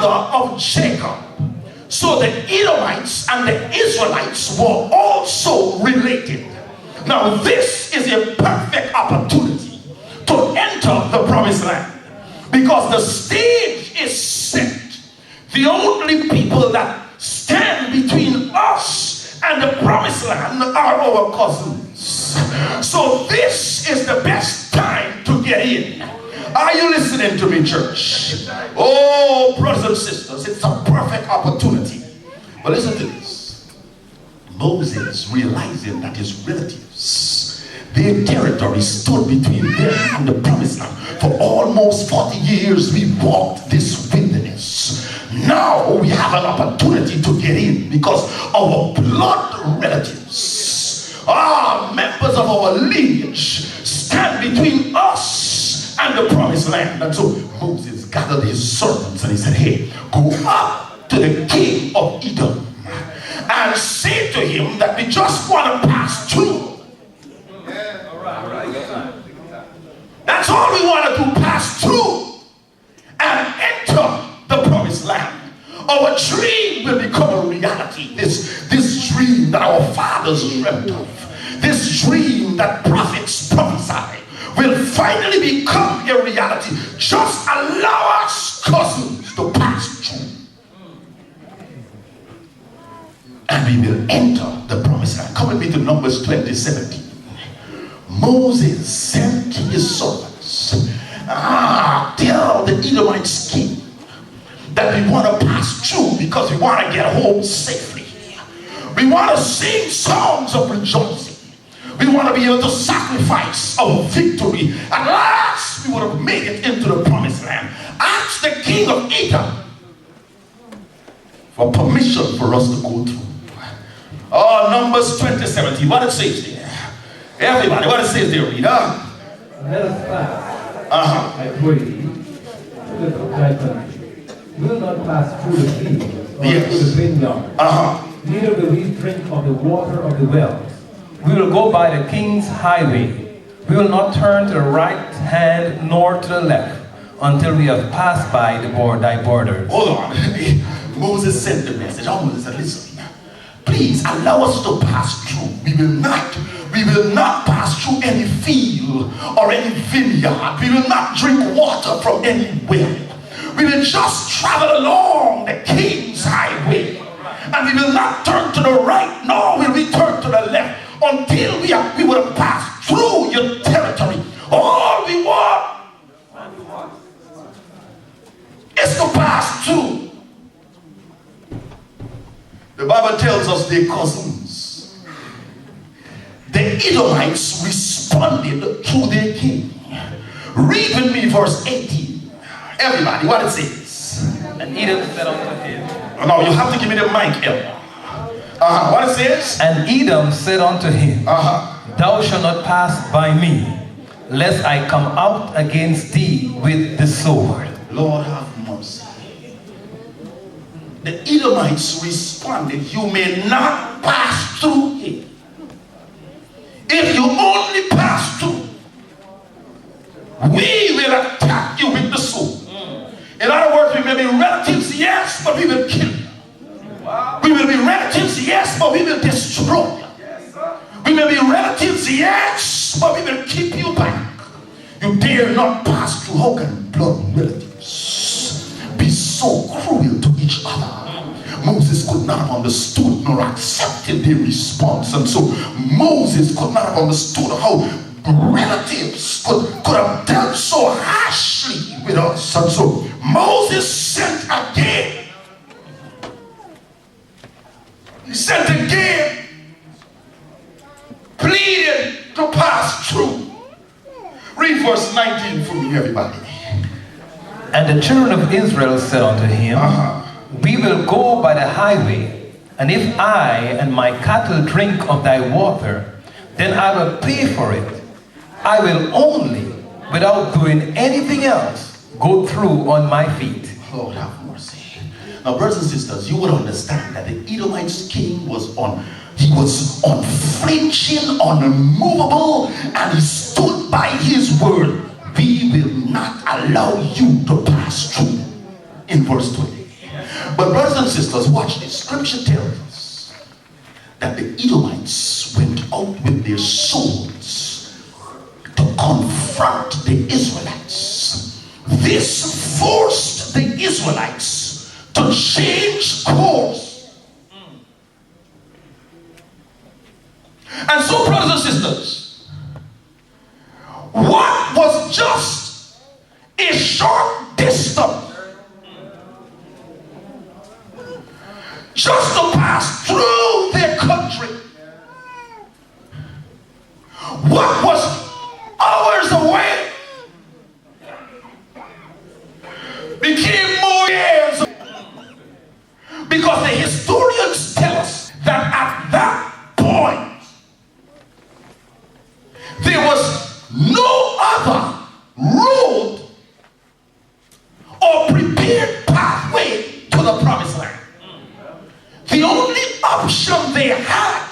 father of Jacob. So the Edomites and the Israelites were also related. Now this is a perfect opportunity to enter the promised land, because the stage is set. The only people that stand between us and the promised land are our cousins. So this is the best time to get in. Are you listening to me, church? Oh, brothers and sisters, it's a perfect opportunity. But listen to this. Moses, realizing that his relatives, their territory stood between them and the promised land. For almost 40 years we walked this wilderness. Now we have an opportunity to get in, because our blood relatives, members of our lineage, stand between us and the promised land. And so Moses gathered his servants and he said, hey, go up to the king of Edom and say to him that we just want to pass through. Yeah, all right. That's all we want to do, pass through and enter the promised land. Our dream will become a reality. This dream that our fathers dreamt of, this dream that prophets prophesied, will finally become a reality. Just allow us, cousins, to pass through, and we will enter the promised land. Come with me to Numbers 20:17. Moses sent his servants, tell the Edomites king that we want to pass through because we want to get home safely. We want to sing songs of rejoicing. We want to be able to sacrifice our victory. At last we would have made it into the promised land. Ask the king of Edom for permission for us to go through. Oh, Numbers 20:17. What it says there? Everybody, what it says there, read. Let us pass, I pray, through thy country. We will not pass through the fields or through the vineyard. Neither will we drink of the water of the wells. We will go by the king's highway. We will not turn to the right hand nor to the left until we have passed by thy borders. Hold on. Moses sent the message. Moses said, listen, please allow us to pass through. We will not pass through any field or any vineyard. We will not drink water from any well. We will just travel along the king's highway, and we will not turn to the right nor will we turn to the left until we would have passed through your territory. All we want is to pass through. The Bible tells us they're cousins. The Edomites responded to their king. Read with me verse 18. Everybody, what it says. And Edom said unto him. No, you have to give me the mic, Elmer. What it says? And Edom said unto him, Thou shalt not pass by me, lest I come out against thee with the sword. Lord have mercy. The Edomites responded, you may not pass through here. If you only pass through, we will attack you with the sword. In other words, we may be relatives, yes, but we will kill you. We will be relatives, yes, but we will destroy you. We may be relatives, yes, but we will keep you back. You dare not pass through. How can blood relatives be so cruel to each other? Moses could not have understood nor accepted their response, and so Moses could not have understood how relatives could have dealt so harshly with us. And so Moses sent again. He sent again, pleading to pass through. Read verse 19 for me, everybody. And the children of Israel said unto him, We will go by the highway, and if I and my cattle drink of thy water, then I will pay for it. I will only, without doing anything else, go through on my feet. Lord have mercy. Now, brothers and sisters, you would understand that the Edomites king was unflinching, unmovable, and he stood by his word. We will not allow you to pass through. In verse 20. But brothers and sisters, watch this. Scripture tells us that the Edomites went out with their swords to confront the Israelites. This forced the Israelites to change course. And so, brothers and sisters, what was just a short distance just to pass through their country, what was hours away became more years, because the historians tell us that at that point there was no other road or prepared pathway to the promised land. The only option they had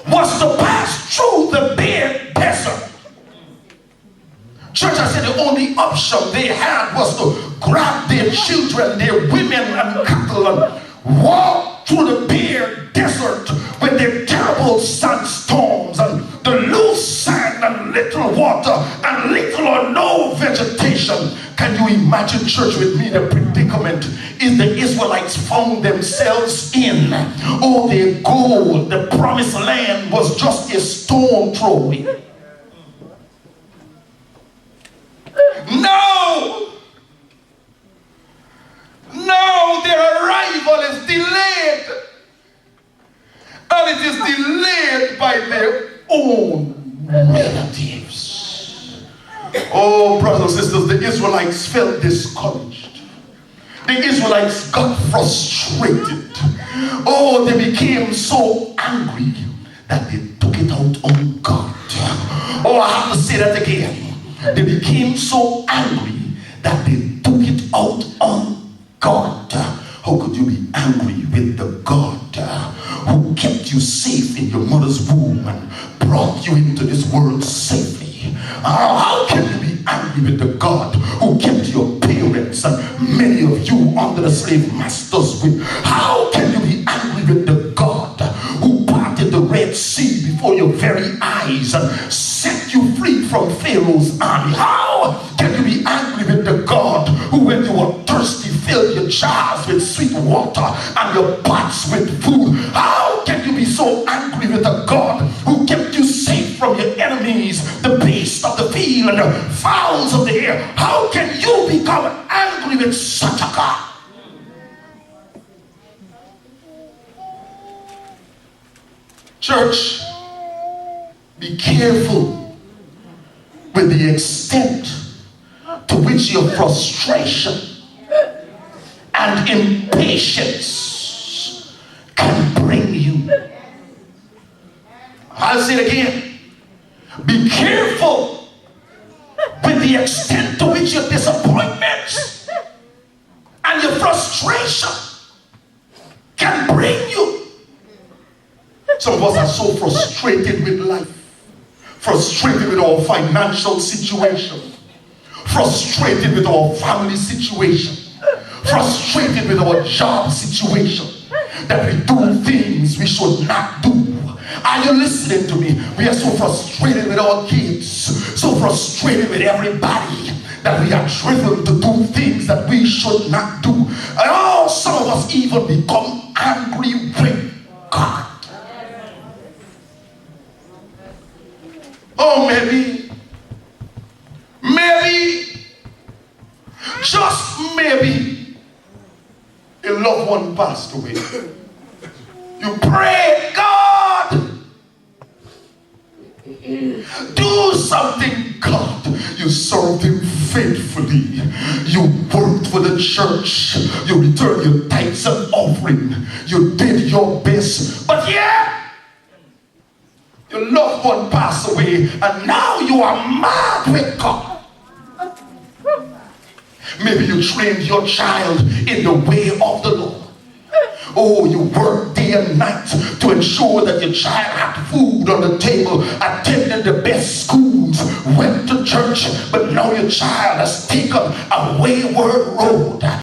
was to pass through the bare desert. Church, I said the only option they had was to grab their children, their women and cattle and walk through the bare desert with their terrible sandstorms and the loose sand and little water and little or no vegetation. Can you imagine, church, with me the predicament is the Israelites found themselves in? Oh, their goal, the promised land, was just a stone throw away. No, their arrival is delayed, and it is delayed by their own relatives. Oh, brothers and sisters, the Israelites felt discouraged. The Israelites got frustrated. Oh, they became so angry that they took it out on God. Oh, I have to say that again. They became so angry that they took it out on God. How could you be angry with the God who kept you safe in your mother's womb and brought you into this world safely? How can you be angry with the God who kept your parents and many of you under the slave masters with? How can you be angry with the God who parted the Red Sea before your very eyes and set you free from Pharaoh's army? How can you be angry with the God who, when you were thirsty, filled your jars with sweet water and your pots with food? How can you be so angry with a God who kept you safe from your enemies, the beasts of the field and the fowls of the air? How can you become angry with such a God? Church, be careful with the extent to which your frustration and impatience can bring you. I'll say it again. Be careful with the extent to which your disappointments and your frustration can bring you. Some of us are so frustrated with life, frustrated with our financial situation, frustrated with our family situation, frustrated with our job situation, that we do things we should not do. Are you listening to me? We are so frustrated with our kids, so frustrated with everybody, that we are driven to do things that we should not do. And oh, some of us even become angry with God. Oh, maybe, just maybe, a loved one passed away. You pray, God, do something, God. You served him faithfully. You worked for the church. You returned your tithes and offering. You did your best. But yeah, your loved one passed away, and now you are mad with God. Maybe you trained your child in the way of the Lord. Oh, you worked day and night to ensure that your child had food on the table, attended the best schools, went to church, but now your child has taken a wayward road.